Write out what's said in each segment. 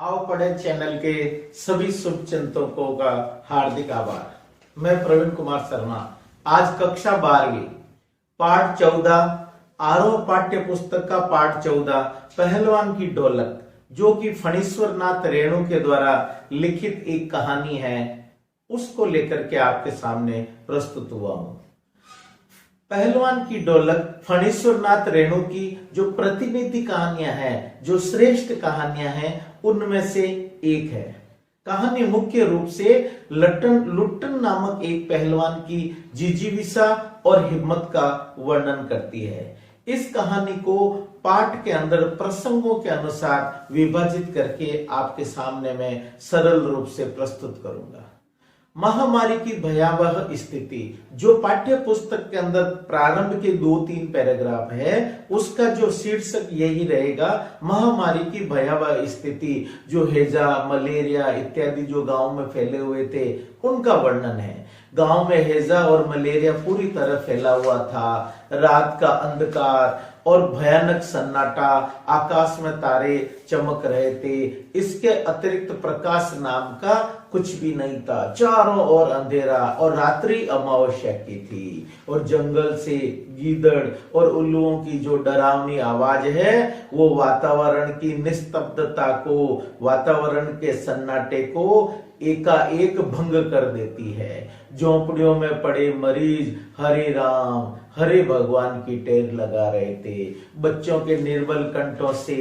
आओ पढ़े चैनल के सभी शुभचिंतकों का हार्दिक आभार। मैं प्रवीण कुमार शर्मा। आज कक्षा 12वीं पाठ 14 आरोह पाठ्य पुस्तक का पाठ 14 पहलवान की ढोलक, जो कि फणीश्वर नाथ रेणु के द्वारा लिखित एक कहानी है, उसको लेकर के आपके सामने प्रस्तुत हुआ हूं। पहलवान की ढोलक फणीश्वर नाथ रेणु की जो प्रतिनिधि कहानियां हैं, जो श्रेष्ठ कहानियां हैं, उनमें से एक है। कहानी मुख्य रूप से लुट्टन नामक एक पहलवान की जिजीविषा और हिम्मत का वर्णन करती है। इस कहानी को पाठ के अंदर प्रसंगों के अनुसार विभाजित करके आपके सामने मैं सरल रूप से प्रस्तुत करूंगा। महामारी की भयावह स्थिति, जो पाठ्य पुस्तक के अंदर प्रारंभ के 2-3 पैराग्राफ है, उसका जो शीर्षक यही रहेगा, महामारी की भयावह स्थिति। जो हैजा, मलेरिया इत्यादि जो गांव में फैले हुए थे, उनका वर्णन है। गांव में हैजा और मलेरिया पूरी तरह फैला हुआ था। रात का अंधकार और भयानक सन्नाटा, आकाश में तारे चमक रहे थे। इसके अतिरिक्त प्रकाश नाम का कुछ भी नहीं था। चारों ओर अंधेरा और रात्रि अमावस्या की थी। और जंगल से गीदड़ और उल्लुओं की जो डरावनी आवाज है, वो वातावरण की निस्तब्धता को, वातावरण के सन्नाटे को एकाएक भंग कर देती है। झोंपड़ियों में पड़े मरीज हरे राम हरे भगवान की टेर लगा रहे थे। बच्चों के निर्बल कंठों से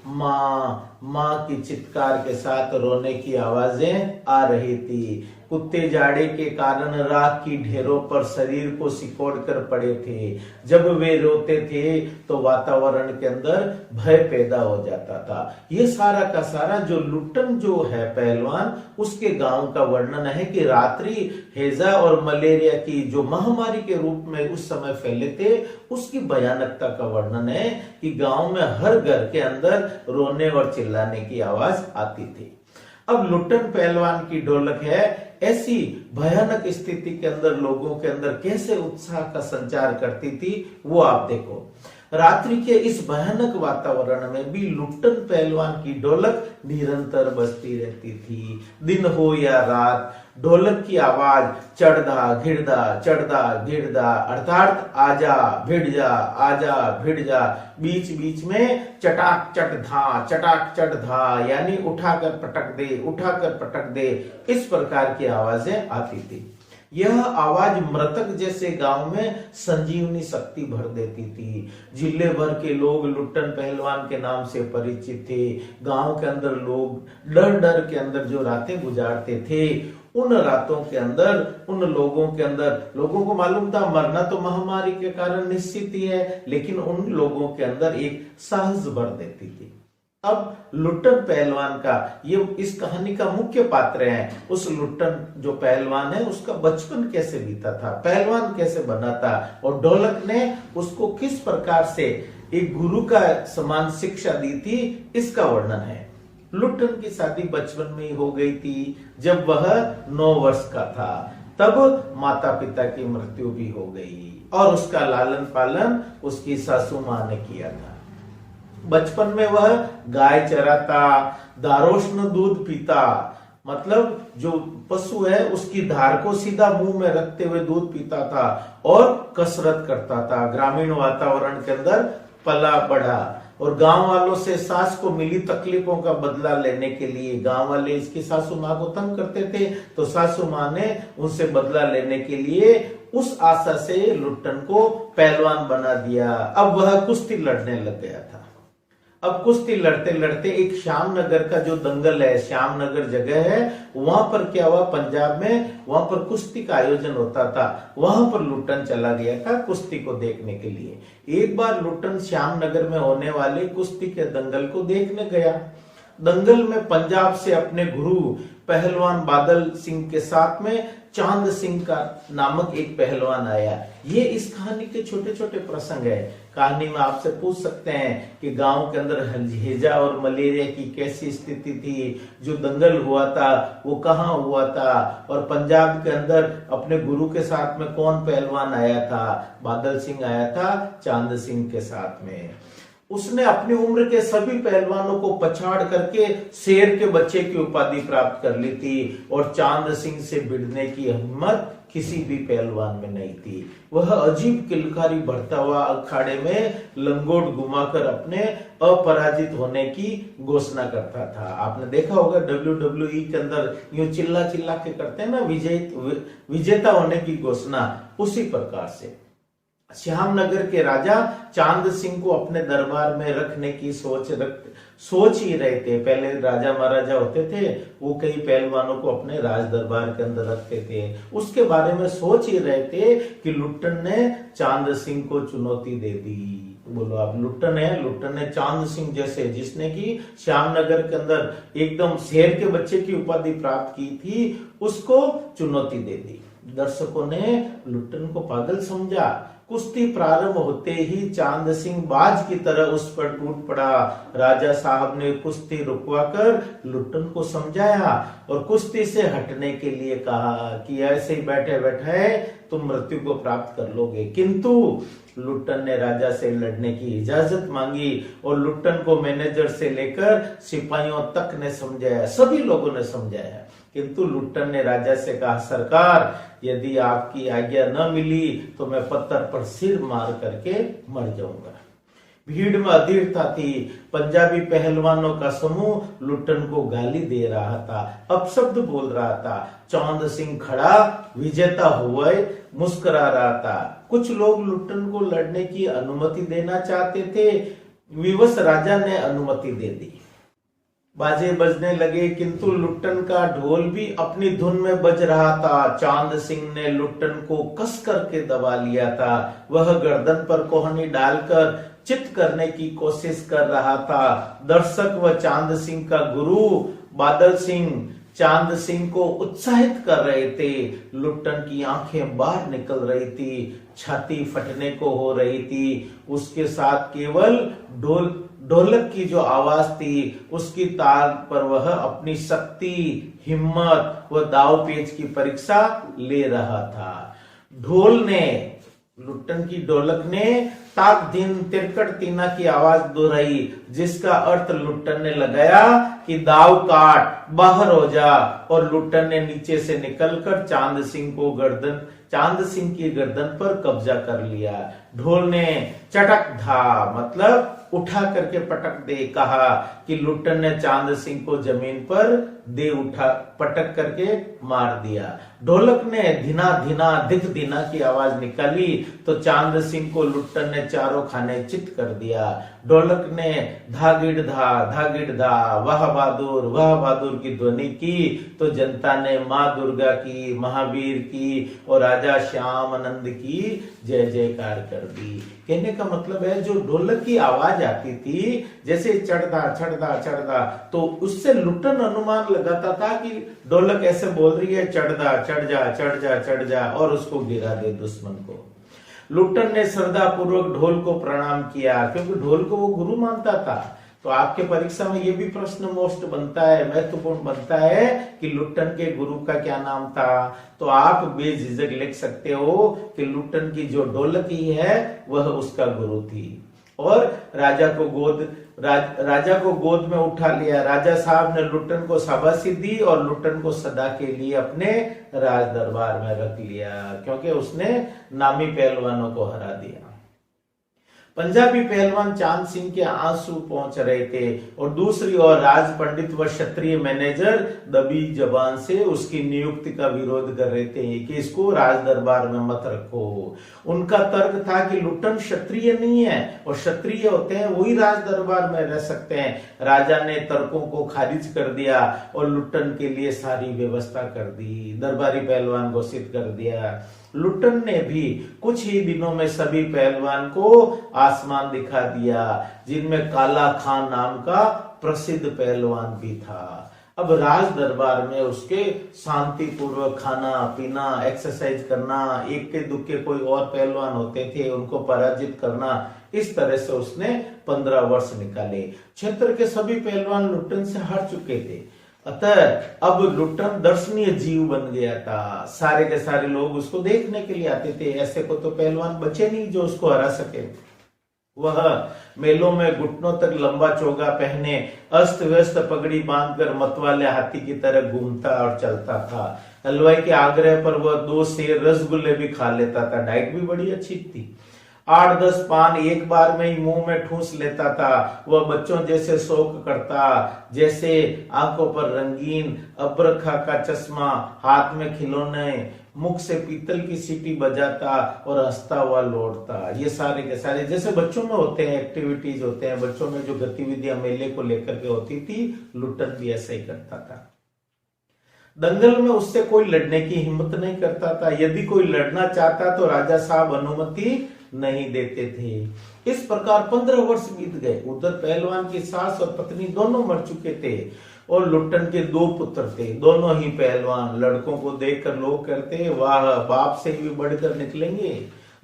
माँ माँ की चित्कार के साथ रोने की आवाजें आ रही थी। कुत्ते जाड़े के कारण राख की ढेरों पर शरीर को सिकोड़ कर पड़े थे। जब वे रोते थे तो वातावरण के अंदर भय पैदा हो जाता था। ये सारा का सारा जो लुट्टन जो है पहलवान, उसके गांव का वर्णन है कि रात्रि हैजा और मलेरिया की जो महामारी के रूप में उस समय फैले थे, उसकी भयानकता का वर्णन है कि गांव में हर घर के अंदर रोने और चिल्लाने की आवाज आती थी। अब लुट्टन पहलवान की ढोलक है, ऐसी भयानक स्थिति के अंदर लोगों के अंदर कैसे उत्साह का संचार करती थी, वो आप देखो। रात्रि के इस भयानक वातावरण में भी लुट्टन पहलवान की ढोलक निरंतर बजती रहती थी। दिन हो या रात, ढोलक की आवाज चढ़दा घिड़दा अर्थात आजा भिड़ जा, बीच बीच में चटाक चट धा, यानी उठाकर पटक दे, इस प्रकार की आवाजें आती थी। यह आवाज मृतक जैसे गांव में संजीवनी शक्ति भर देती थी। जिले भर के लोग लुट्टन पहलवान के नाम से परिचित थे। गांव के अंदर लोग डर के अंदर जो रातें गुजारते थे, उन रातों के अंदर उन लोगों को मालूम था मरना तो महामारी के कारण निश्चित ही है, लेकिन उन लोगों के अंदर एक साहस भर देती थी। अब लुट्टन पहलवान का, ये इस कहानी का मुख्य पात्र है। उस लुट्टन जो पहलवान है, उसका बचपन कैसे बीता था, पहलवान कैसे बना था, और ढोलक ने उसको किस प्रकार से एक गुरु का समान शिक्षा दी थी, इसका वर्णन है। लुट्टन की शादी बचपन में ही हो गई थी। जब वह 9 वर्ष का था, तब माता पिता की मृत्यु भी हो गई और उसका लालन पालन उसकी सासू माँ ने किया था। बचपन में वह गाय चराता, दारोष्ण दूध पीता, मतलब जो पशु है उसकी धार को सीधा मुंह में रखते हुए दूध पीता था, और कसरत करता था। ग्रामीण वातावरण के अंदर पला बढ़ा, और गांव वालों से सास को मिली तकलीफों का बदला लेने के लिए, गांव वाले इसकी सासू माँ को तंग करते थे, तो सासू माँ ने उनसे बदला लेने के लिए उस आशा से लुट्टन को पहलवान बना दिया। अब वह कुश्ती लड़ने लग गया था। अब कुश्ती लड़ते लड़ते एक श्यामनगर का जो दंगल है, श्यामनगर जगह है, वहां पर क्या हुआ, पंजाब में, वहां पर कुश्ती का आयोजन होता था। वहां पर लुट्टन चला गया था कुश्ती को देखने के लिए। एक बार लुट्टन श्यामनगर में होने वाले कुश्ती के दंगल को देखने गया। दंगल में पंजाब से अपने गुरु पहलवान बादल सिंह के साथ में चांद सिंह का नामक एक पहलवान आया। ये इस कहानी के छोटे छोटे प्रसंग है। कहानी में आपसे पूछ सकते हैं कि गांव के अंदर हैजा और मलेरिया की कैसी स्थिति थी, जो दंगल हुआ था वो कहाँ हुआ था, और पंजाब के अंदर अपने गुरु के साथ में कौन पहलवान आया था। बादल सिंह आया था चांद सिंह के साथ में। उसने अपनी उम्र के सभी पहलवानों को पछाड़ करके शेर के बच्चे की उपाधि प्राप्त कर ली थी और चांद सिंह से भिड़ने की हिम्मत किसी भी पहलवान में नहीं थी। वह अजीब किलकारी बढ़ता हुआ अखाड़े में लंगोट घुमाकर अपने अपराजित होने की घोषणा करता था। आपने देखा होगा WWE के अंदर यूं चिल्ला चिल्ला के करते हैं ना विजेता होने की घोषणा, उसी प्रकार से श्यामनगर के राजा चांद सिंह को अपने दरबार में रखने की सोच ही रहे थे। पहले राजा महाराजा होते थे, वो कई पहलवानों को अपने राज दरबार के अंदर रखते थे। उसके बारे में सोच ही रहे थे कि लुट्टन ने चांद सिंह को चुनौती दे दी। बोलो आप, लुट्टन ने चांद सिंह जैसे, जिसने की श्यामनगर के अंदर एकदम शेर के बच्चे की उपाधि प्राप्त की थी, उसको चुनौती दे दी। दर्शकों ने लुट्टन को पागल समझा। कुश्ती प्रारंभ होते ही चांद सिंह बाज की तरह उस पर टूट पड़ा। राजा साहब ने कुश्ती रुकवाकर लुट्टन को समझाया और कुश्ती से हटने के लिए कहा कि ऐसे ही बैठे बैठे तुम मृत्यु को प्राप्त कर लोगे। किंतु लुट्टन ने राजा से लड़ने की इजाजत मांगी और लुट्टन को मैनेजर से लेकर सिपाहियों तक ने समझाया, सभी लोगों ने समझाया। किंतु लुट्टन ने राजा से कहा, सरकार यदि आपकी आज्ञा न मिली तो मैं पत्थर पर सिर मार करके मर जाऊंगा। भीड़ में अधीरता थी। पंजाबी पहलवानों का समूह लुट्टन को गाली दे रहा था, अपशब्द बोल रहा था। चांद सिंह खड़ा विजेता हुए मुस्कुरा रहा था। कुछ लोग लुट्टन को लड़ने की अनुमति देना चाहते थे। विवश राजा ने अनुमति दे दी। बाजे बजने लगे, किंतु लुट्टन का ढोल भी अपनी धुन में बज रहा था। चांद सिंह ने लुट्टन को कस करके दबा लिया था। वह गर्दन पर कोहनी डालकर चित करने की कोशिश कर रहा था। दर्शक व चांद सिंह का गुरु बादल सिंह चांद सिंह को उत्साहित कर रहे थे। लुट्टन की आंखें बाहर निकल रही थी, छाती फटने को हो रही थी। उसके साथ केवल ढोलक की जो आवाज थी, उसकी ताल पर वह अपनी शक्ति, हिम्मत व दाव पेच की परीक्षा ले रहा था। लुट्टन की ढोलक ने ताक दिन तिरकट तीना की आवाज दोहराई, जिसका अर्थ लुट्टन ने लगाया कि दाव काट, बाहर हो जा। और लुट्टन ने नीचे से निकलकर चांद सिंह की गर्दन पर कब्जा कर लिया। ढोल ने चटक धा मतलब उठा करके पटक दे कहा कि लुट्टन ने चांद सिंह को जमीन पर पटक करके मार दिया। ढोलक ने धीना धीना दिख दीना की आवाज निकाली तो चांद सिंह को लुट्टन ने चारों खाने चित कर दिया। ढोलक ने धागिड़ धा वाह बहादुर की ध्वनि की तो जनता ने माँ दुर्गा की, महावीर की और राजा श्याम आनंद की जय जयकार कर दी। कहने का मतलब है, जो ढोलक की आवाज आती थी जैसे चढ़दा, तो उससे लुट्टन अनुमान लगाता था कि ढोलक ऐसे बोल रही है, चढ़ जा और उसको गिरा दे दुश्मन को। लुट्टन ने श्रद्धा पूर्वक ढोल को प्रणाम किया, क्योंकि ढोल को वो गुरु मानता था। तो आपके परीक्षा में ये भी प्रश्न मोस्ट बनता है, महत्वपूर्ण बनता है कि लुट्टन के गुरु का क्या नाम था। तो आप बेझिझक लिख सकते हो कि लुट्टन की जो ढोलकी है वह उसका गुरु थी। और राजा को गोद में उठा लिया। राजा साहब ने लुट्टन को शाबाशी दी और लुट्टन को सदा के लिए अपने राज दरबार में रख लिया, क्योंकि उसने नामी पहलवानों को हरा दिया। पंजाबी पहलवान चांद सिंह के आंसू पहुंच रहे थे और दूसरी ओर राज पंडित व क्षत्रिय मैनेजर दबी जबान से उसकी नियुक्ति का विरोध कर रहे थे कि इसको राज दरबार में मत रखो। उनका तर्क था कि लुट्टन क्षत्रिय नहीं है और क्षत्रिय होते हैं वही राज दरबार में रह सकते हैं। राजा ने तर्कों को खारिज कर दिया और लुट्टन के लिए सारी व्यवस्था कर दी, दरबारी पहलवान घोषित कर दिया। लुट्टन ने भी कुछ ही दिनों में सभी पहलवान को आसमान दिखा दिया, जिनमें काला खान नाम का प्रसिद्ध पहलवान भी था। अब राज दरबार में उसके शांति पूर्वक खाना पीना, एक्सरसाइज करना, एक के दुक्के कोई और पहलवान होते थे उनको पराजित करना, इस तरह से उसने 15 वर्ष निकाले। क्षेत्र के सभी पहलवान लुट्टन से हार चुके थे, अतः अब लुट्टन दर्शनीय जीव बन गया था। सारे के सारे लोग उसको देखने के लिए आते थे। ऐसे को तो पहलवान बचे नहीं जो उसको हरा सके। वह मेलों में घुटनों तक लंबा चोगा पहने अस्त व्यस्त पगड़ी बांधकर मतवाले हाथी की तरह घूमता और चलता था। हलवाई के आग्रह पर वह 2 सेर रसगुल्ले भी खा लेता था। डाइट भी बड़ी अच्छी थी। 8-10 पान एक बार में ही मुंह में ठूस लेता था। वह बच्चों जैसे शौक करता, जैसे आंखों पर रंगीन अब्रखा का चश्मा, हाथ में खिलौने, मुख से पीतल की सीटी बजाता और हंसता हुआ लौटता। ये सारे के सारे जैसे बच्चों में होते हैं, एक्टिविटीज होते हैं, बच्चों में जो गतिविधियां मेले को लेकर के होती थी, लुट्टन भी ऐसा ही करता था। दंगल में उससे कोई लड़ने की हिम्मत नहीं करता था। यदि कोई लड़ना चाहता तो राजा साहब अनुमति नहीं देते थे। इस प्रकार 15 वर्ष बीत गए। उधर पहलवान की सास और पत्नी दोनों मर चुके थे और लुट्टन के 2 पुत्र थे, दोनों ही पहलवान। लड़कों को देखकर लोग कहते, वाह, बाप से भी बढ़कर निकलेंगे।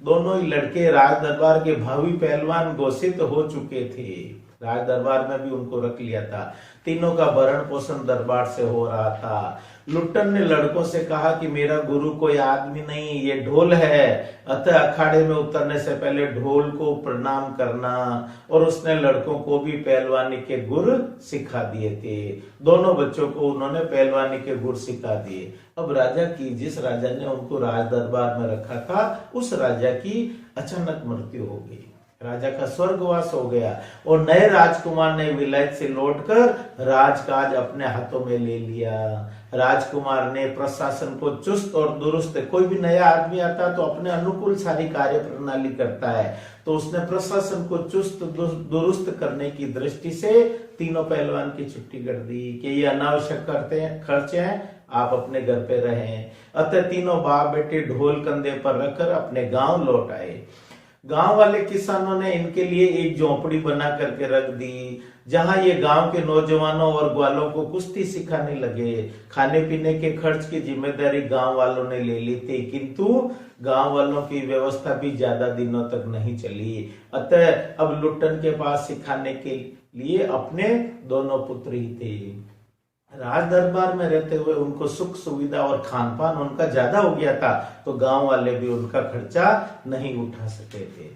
दोनों ही लड़के राज दरबार के भावी पहलवान घोषित हो चुके थे। राज दरबार में भी उनको रख लिया था। तीनों का भरण पोषण दरबार से हो रहा था। लुट्टन ने लड़कों से कहा कि मेरा गुरु कोई आदमी नहीं, ये ढोल है, अतः अखाड़े में उतरने से पहले ढोल को प्रणाम करना। और उसने लड़कों को भी पहलवानी के गुर सिखा दिए थे। दोनों बच्चों को उन्होंने पहलवानी के गुर सिखा दिए। अब राजा की, जिस राजा ने उनको राज दरबार में रखा था, उस राजा की अचानक मृत्यु हो गई। राजा का स्वर्गवास हो गया और नए राजकुमार ने विलायत से लौटकर राजकाज अपने हाथों में ले लिया। राजकुमार ने प्रशासन को चुस्त और दुरुस्त, कोई भी नया आदमी आता तो अपने अनुकूल सारी कार्य प्रणाली करता है, तो उसने प्रशासन को चुस्त दुरुस्त करने की दृष्टि से तीनों पहलवान की छुट्टी कर दी कि ये अनावश्यक खर्चे हैं, आप अपने घर पे रहें। अतः तीनों बाप बेटे ढोल कंधे पर रखकर अपने गांव लौट आए। गांव वाले किसानों ने इनके लिए एक झोपड़ी बना करके रख दी, जहां ये गांव के नौजवानों और ग्वालों को कुश्ती सिखाने लगे। खाने पीने के खर्च की जिम्मेदारी गांव वालों ने ले ली थी, किंतु गांव वालों की व्यवस्था भी ज्यादा दिनों तक नहीं चली। अतः अब लुट्टन के पास सिखाने के लिए अपने दोनों पुत्र ही थे। राज दरबार में रहते हुए उनको सुख सुविधा और खान पान उनका ज्यादा हो गया था, तो गांव वाले भी उनका खर्चा नहीं उठा सके थे।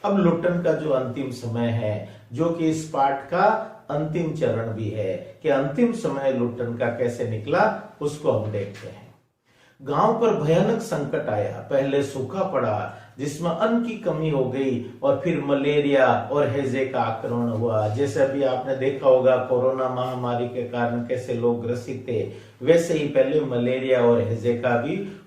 अब लुट्टन का जो अंतिम समय है, जो कि इस पाठ का अंतिम चरण भी है, कि अंतिम समय लुट्टन का कैसे निकला, उसको हम देखते हैं। गांव पर भयानक संकट आया। पहले सूखा पड़ा जिसमें अन्न की कमी हो गई, और फिर मलेरिया और हैजे का आक्रमण हुआ। जैसे अभी आपने देखा होगा कोरोना महामारी के कारण कैसे लोग ग्रसित थे, वैसे ही पहले मलेरिया और हैजे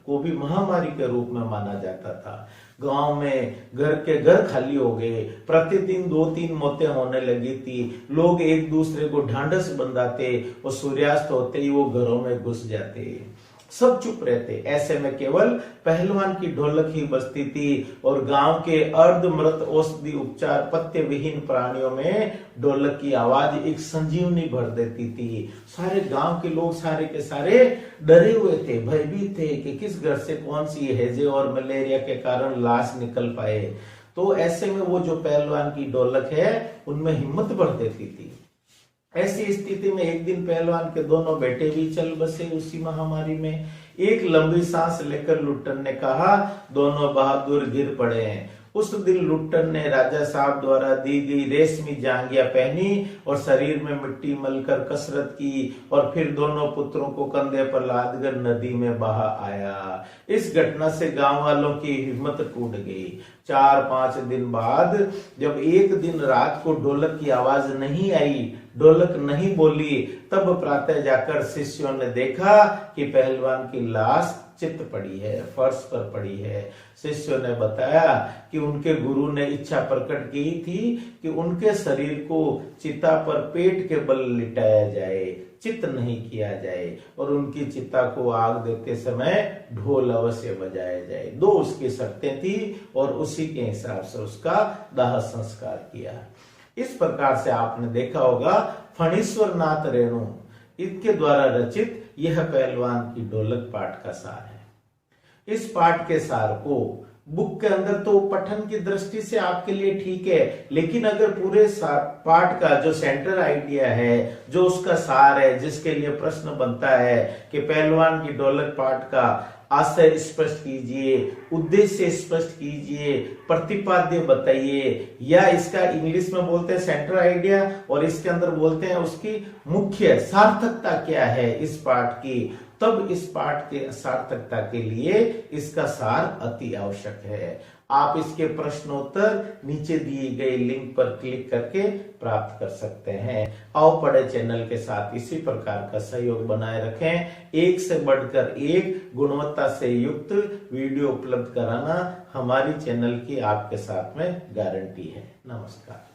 को भी महामारी के रूप में माना जाता था। गांव में घर के घर खाली हो गए। प्रतिदिन 2-3 मौतें होने लगी थी। लोग एक दूसरे को ढांढस बंधाते और सूर्यास्त होते ही वो घरों में घुस जाते। सब चुप रहते। ऐसे में केवल पहलवान की ढोलक ही बजती थी और गांव के अर्धमृत औषधि उपचार पत्ते विहीन प्राणियों में ढोलक की आवाज एक संजीवनी भर देती थी। सारे गांव के लोग सारे के सारे डरे हुए थे, भयभीत थे कि किस घर से कौन सी हैजे और मलेरिया के कारण लाश निकल पाए। तो ऐसे में वो जो पहलवान की ढोलक है उनमें हिम्मत भर देती थी। ऐसी स्थिति में एक दिन पहलवान के दोनों बेटे भी चल बसे उसी महामारी में। एक लंबी सांस लेकर लुट्टन ने कहा, दोनों बहादुर गिर पड़े हैं। उस दिन लुट्टन ने राजा साहब द्वारा दी गई रेशमी जांघिया पहनी और शरीर में मिट्टी मलकर कसरत की, और फिर दोनों पुत्रों को कंधे पर लादकर नदी में बहा आया। इस घटना से गांव वालों की हिम्मत टूट गई। 4-5 दिन बाद जब एक दिन रात को ढोलक की आवाज नहीं आई, ढोलक नहीं बोली, तब प्रातः जाकर शिष्यों ने देखा कि पहलवान की लाश चित पड़ी है, फर्श पर पड़ी है। शिष्यों ने बताया कि उनके गुरु ने इच्छा प्रकट की थी कि उनके शरीर को चिता पर पेट के बल लिटाया जाए, चित नहीं किया जाए, और उनकी चिता को आग देते समय ढोल अवश्य बजाया जाए। 2 उसकी शर्तें थी और उसी के हिसाब से उसका दाह संस्कार किया। इस प्रकार से आपने देखा होगा फणीश्वर नाथ रेणु इनके द्वारा रचित यह पहलवान की ढोलक पाठ का सार है। इस पाठ के सार को बुक के अंदर तो पठन की दृष्टि से आपके लिए ठीक है, लेकिन अगर पूरे पाठ का जो सेंटर आइडिया है, जो उसका सार है, जिसके लिए प्रश्न बनता है कि पहलवान की ढोलक पाठ का आशय स्पष्ट कीजिए, उद्देश्य स्पष्ट कीजिए, प्रतिपाद्य बताइए, या इसका इंग्लिश में बोलते हैं सेंट्रल आइडिया और इसके अंदर बोलते हैं उसकी मुख्य सार्थकता क्या है इस पाठ की। तब इस पाठ के सार्थकता के लिए इसका सार अति आवश्यक है। आप इसके प्रश्नोत्तर नीचे दिए गए लिंक पर क्लिक करके प्राप्त कर सकते हैं। आओ पढ़े चैनल के साथ इसी प्रकार का सहयोग बनाए रखें। एक से बढ़कर एक गुणवत्ता से युक्त वीडियो उपलब्ध कराना हमारी चैनल की आपके साथ में गारंटी है। नमस्कार।